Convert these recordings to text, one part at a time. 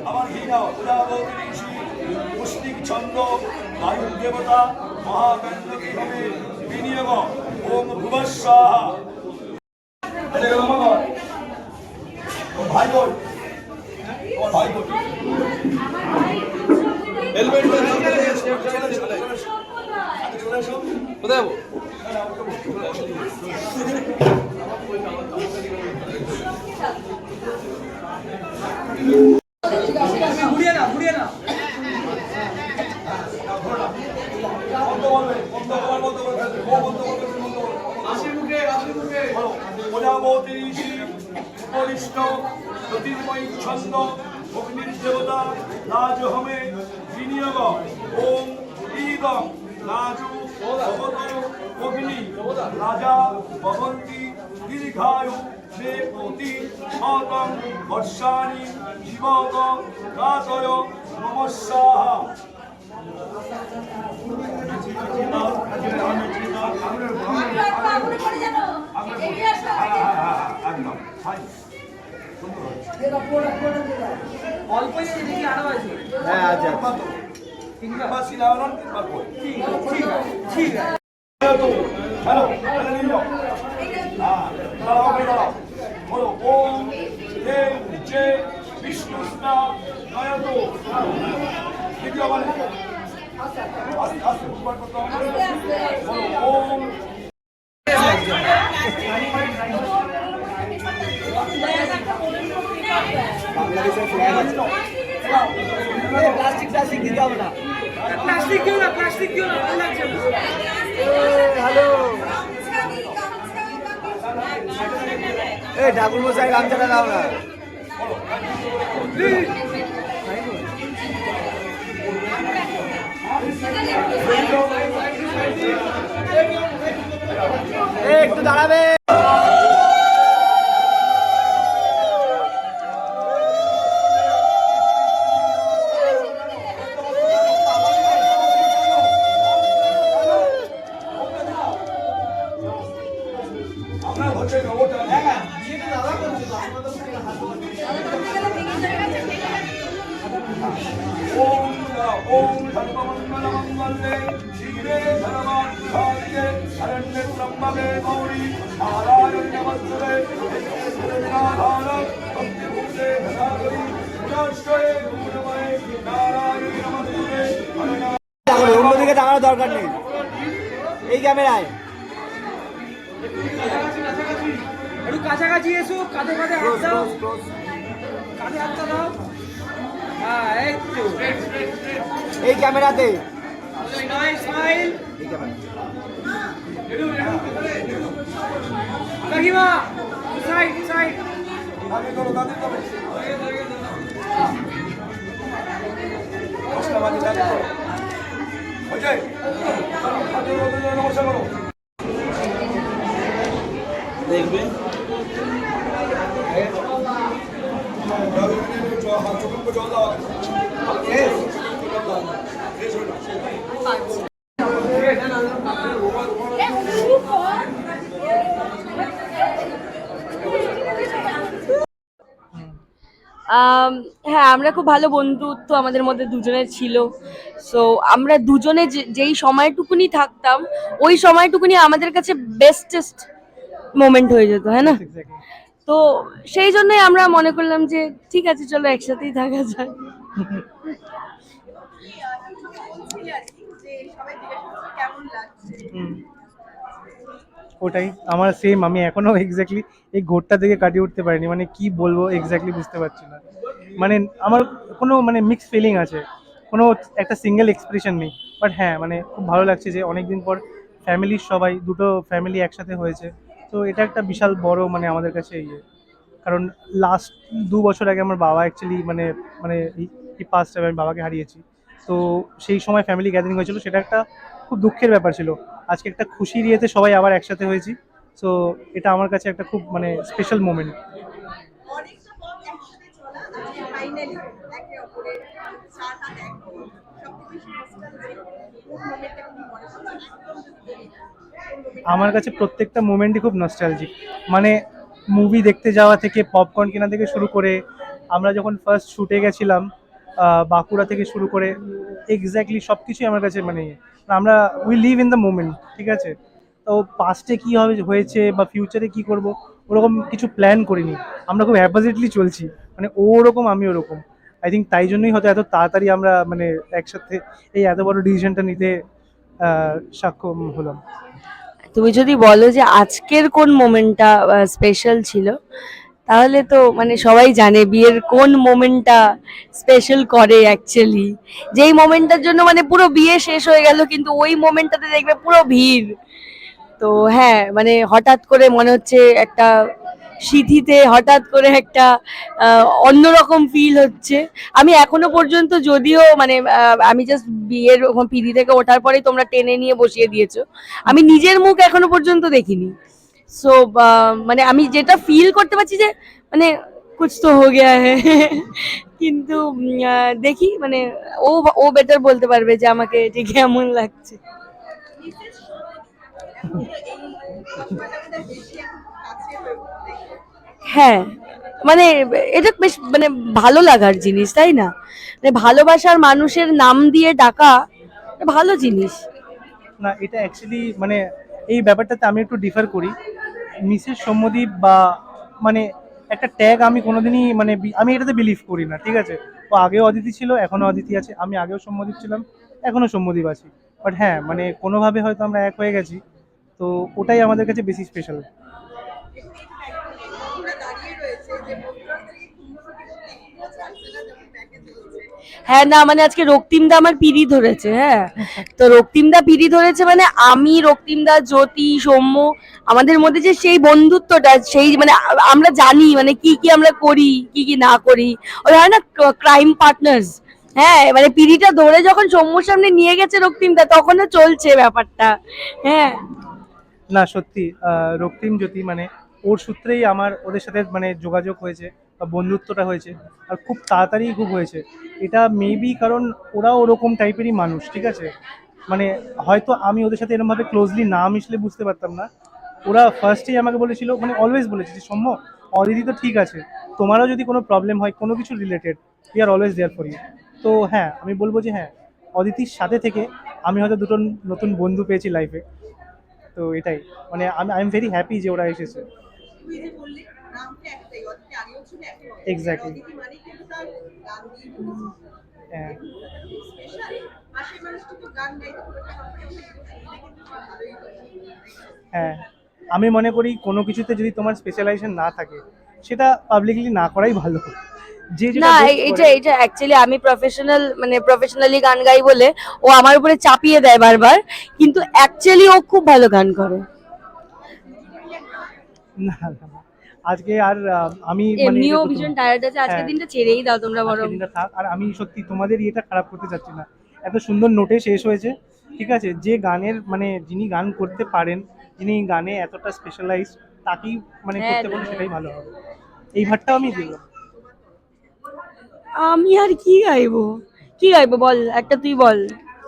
আমার হীনা উদাবতী পুষ্টিক ছন্দ বায়ু দেবতা মহাকান্ডকে হবে বিনিয়োগ ওম ভুবস্বাহা। ভাই বোন ভাই বোন কোথায় ঘুরিয়ে না ঘুরিয়ে না জ্যোতির্ময়ী ছন্দ অগ্নির দেবতা রাজ হমে বিনিয়োগ ওম ঈদম রাজু অগ্নি রাজা ভবন্তি দীর্ঘায়ু মে পতি শতং বর্ষাণি জীবত রাতয় নমস্যাহা। বিষ্ণুস্না নয়তো ওম প্লাস্টিক প্লাস্টিক দিতে হবে না, প্লাস্টিক দিও না, প্লাস্টিক দিও না, ভালো লাগছে। হ্যালো এই ঠাকুর মশাই গামছাটা দাও না। একটু দাঁড়াবে। ओम सर्वमंगल मंगले शिवे धर्माधिकारिणे शरण्ये त्र्यंबके गौरी नारायणी नमस्तुते सर्वविघ्ननाधार भक्तिभूते धनाधरी गुणाश्रये गुणमये नारायणी नमस्तुते। অন্যদিকে তাকানোর দরকার নেই, এই ক্যামেরায় একটু কাছাকাছি এসো, কাঁধে কাঁধে হাত দাও, কাঁধে হাতটা দাও। হ্যাঁ একটু এই ক্যামেরাতে স্মাইল কাকিমা সাইড সাইড আগে করো দাদি করো কষ্ট বাজি চালু করো হয়ে যায় নমস্কার করো দেখবে হ্যাঁ, আমরা খুব ভালো বন্ধুত্ব আমাদের মধ্যে দুজনের ছিল। সো আমরা দুজনে যেই সময়টুকুনি থাকতাম, ওই সময়টুকুনি আমাদের কাছে বেস্টেস্ট মোমেন্ট হয়ে যেত, হ্যাঁ না? তো সেই জন্যই আমরা মনে করলাম যে ঠিক আছে চলো একসাথেই থাকা যায়। ওটাই আমার সেম, আমি এখনো এক্স্যাক্টলি এই ঘোরটা থেকে কাটিয়ে উঠতে পারিনি, মানে কি বলবো এক্স্যাক্টলি বুঝতে পারছি না। মানে আমার কোনো মানে মিক্সড ফিলিং আছে, কোনো একটা সিঙ্গেল এক্সপ্রেশন নেই। বাট হ্যাঁ মানে খুব ভালো লাগছে যে অনেকদিন পর ফ্যামিলির সবাই, দুটো ফ্যামিলি একসাথে হয়েছে। তো এটা একটা বিশাল বড় মানে আমাদের কাছে ইয়ে, কারণ লাস্ট 2 বছর আগে আমার বাবা অ্যাকচুয়ালি মানে মানে এই পাস্ট টাইমে আমি বাবাকে হারিয়েছি। তো সেই সময় ফ্যামিলি গ্যাদারিং হয়েছিল, সেটা একটা খুব দুঃখের ব্যাপার ছিল। আজকে একটা খুশির ইয়েতে সবাই আবার একসাথে হয়েছি। সো এটা আমার কাছে একটা খুব মানে স্পেশাল মোমেন্ট। অনেকটা পথ একসাথে চলা, আজকে ফাইনালি একে অপরের চার হাত এক হওয়া, সবচেয়ে বেশি নস্টালজিক কোন মোমেন্টটা তুমি মনে করছো? একদম যদি বলি, কোন moment আমার কাছে প্রত্যেকটা মোমেন্টই খুব নস্টালজিক। মানে মুভি দেখতে যাওয়া থেকে, পপকর্ন কেনা থেকে শুরু করে, আমরা যখন ফার্স্ট শুটে গেছিলাম বাঁকুড়া থেকে শুরু করে, এক্স্যাক্টলি সব কিছুই আমার কাছে মানে আমরা we live in the moment, ঠিক আছে? তো পাস্টে কী হবে হয়েছে বা ফিউচারে কী করব ওরকম কিছু প্ল্যান করিনি, আমরা খুব অ্যাপোজিটলি চলছি, মানে ও ওরকম আমি ওরকম। আই থিঙ্ক তাই জন্যই হয়তো এত তাড়াতাড়ি আমরা মানে একসাথে এই এত বড় ডিসিশনটা নিতে সক্ষম হলাম। তুমি যদি বলো যে আজকের কোন মোমেন্টটা স্পেশাল ছিল, তাহলে তো মানে সবাই জানে বিয়ের কোন মোমেন্টটা স্পেশাল করে অ্যাকচুয়ালি। যেই মোমেন্টটার জন্য মানে পুরো বিয়ে শেষ হয়ে গেল, কিন্তু ওই মোমেন্টটাতে দেখবে পুরো ভিড়। তো হ্যাঁ, মানে হঠাৎ করে মনে হচ্ছে একটা সিঁথিতে হঠাৎ করে একটা অন্যরকম ফিল হচ্ছে। আমি এখনো পর্যন্ত যদিও মানে আমি জাস্ট বিয়ের পিঁড়ি থেকে ওঠার পরেই তোমরা টেনে নিয়ে বসিয়ে দিয়েছো, আমি নিজের মুখ এখনো পর্যন্ত দেখিনি। সো মানে আমি যেটা ফিল করতে পারছি যে মানে কুছ তো হো গয়া হ্যায়। কিন্তু দেখি মানে ও ও বেটার বলতে পারবে যে আমাকে যে কেমন লাগছে। মিসেস এই ঘটনাটা বোধহয় বেশি এখন কাছে হয়ে উঠছে। হ্যাঁ, মানে এটা বেশ মানে ভালো লাগার জিনিস, তাই না? মানে ভালোবাসার মানুষের নাম দিয়ে ডাকা ভালো জিনিস। না, এটা অ্যাকচুয়ালি মানে এই ব্যাপারটাতে আমি একটু ডিফার করি। মিসেস সৌম্যদীপ বা মানে একটা ট্যাগ আমি কোনোদিনই মানে আমি এটাতে বিলিভ করি না, ঠিক আছে? ও আগেও অদিতি ছিল, এখনও অদিতি আছে, আমি আগেও সৌম্যদীপ ছিলাম, এখনও সৌম্যদীপ আছি। বাট হ্যাঁ, মানে কোনোভাবে হয়তো আমরা এক হয়ে গেছি, তো ওটাই আমাদের কাছে বেশি স্পেশাল। ঘটনা দাঁড়িয়ে রয়েছে যে মন্ত্রক থেকে খুনসুটি একটুও ছাড়ছে না, যখন ব্যাকে চলছে। হ্যাঁ, না মানে আজকে রক্তিমদা আমার পিড়ি ধরেছে। হ্যাঁ, তো রক্তিমদা পিড়ি ধরেছে মানে আমি, রক্তিমদা, জ্যোতি, সৌম্য, আমাদের মধ্যে যে সেই বন্ধুত্বটা, সেই মানে আমরা জানি মানে কি কি আমরা করি, কি কি না করি। ওই হয় না ক্রাইম পার্টনার্স। হ্যাঁ, মানে পিড়িটা ধরে যখন সৌম্যর সামনে নিয়ে গেছে রক্তিমদা, তখনও চলছে ব্যাপারটা। হ্যাঁ, না সত্যি, রক্তিম জ্যোতি মানে ওর সূত্রেই আমার ওদের সাথে মানে যোগাযোগ হয়েছে বা বন্ধুত্বটা হয়েছে, আর খুব তাড়াতাড়ি খুব হয়েছে। এটা মেবি কারণ ওরাও ওরকম টাইপেরই মানুষ, ঠিক আছে? মানে হয়তো আমি ওদের সাথে এরকমভাবে ক্লোজলি না মিশলে বুঝতে পারতাম না। ওরা ফার্স্টেই আমাকে বলেছিল, মানে অলওয়েজ বলেছে যে সৌম্য, অদিতি তো ঠিক আছে, তোমারও যদি কোনো প্রবলেম হয় কোনো কিছু related, we are always there for you. তো হ্যাঁ, আমি বলবো যে হ্যাঁ, অদিতির সাথে থেকে আমি হয়তো দুটো নতুন বন্ধু পেয়েছি লাইফে। তো এটাই মানে আই এম ভেরি হ্যাপি যে ওরা এসেছে। তুই যে বললি নামটা একটাই, অদিতি আগেও ছিল এখনো আছে। Exactly. অদিতি মানে কিন্তু তার গান দিয়ে হ্যাঁ, স্পেশাল। আর সেই মানুষটি তো গান গাইতে খুব একটা কমফোর্টেবল, শুনতে কিন্তু খুব ভালোই লাগে। হ্যাঁ, আমি মনে করি কোনো কিছুতে যদি তোমার স্পেশালাইজেশন না থাকে, সেটা পাবলিকলি না করাই ভালো। যে যেটা না best এটা করে- এটা অ্যাকচুয়ালি আমি প্রফেশনাল মানে প্রফেশনালি গান গাই বলে ও আমার উপরে চাপিয়ে দেয় বারবার, কিন্তু অ্যাকচুয়ালি ও খুব ভালো গান করে। না না, না। আজকে আর আমি মানে এমনিও এটা প্রথম- ভীষণ টায়ার্ড আছে, আজকের হ্যাঁ, দিনটা ছেড়েই দাও তোমরা আজকের বরং। দিনটা থাক। আর আমি সত্যি তোমাদের ইয়েটা খারাপ করতে চাচ্ছি না, এত সুন্দর নোটে শেষ হয়েছে, ঠিক আছে? যে গানের মানে যিনি গান করতে পারেন, যিনি গানে এতটা স্পেশালাইজ, তাকেই মানে হ্যাঁ, করতে বলো, সেটাই ভালো হবে। এই ভাটটাও আমি দিলাম। আমি আর কি গাইবো, কি গাইবো বল, একটা তুই বল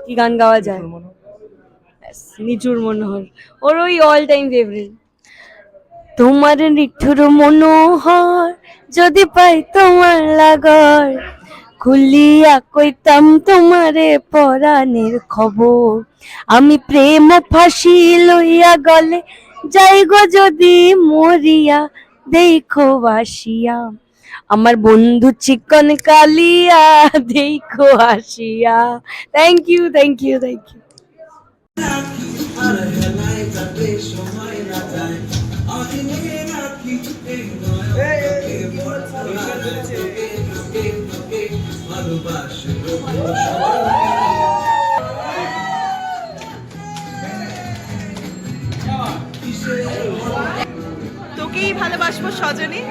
কি গান গাওয়া যায়। নিঠুর মনো। ব্যাস, নিচুর মনোহর, ওর ওই অল টাইম ফেভারিট। তোমার নিঠুর মনোহর যদি পাই তোমার লাগর, খুলিয়া কইতাম তোমারে পরাণের খবর। আমি প্রেম ফাঁসি লইয়া গলে যাই গো যদি মরিয়া, দেখো বাসিয়া আমার বন্ধু চিকন কালিয়া, দেখো আসিয়া। Thank you, thank you, thank you. তোকেই ভালোবাসবো সজনী।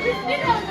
50,000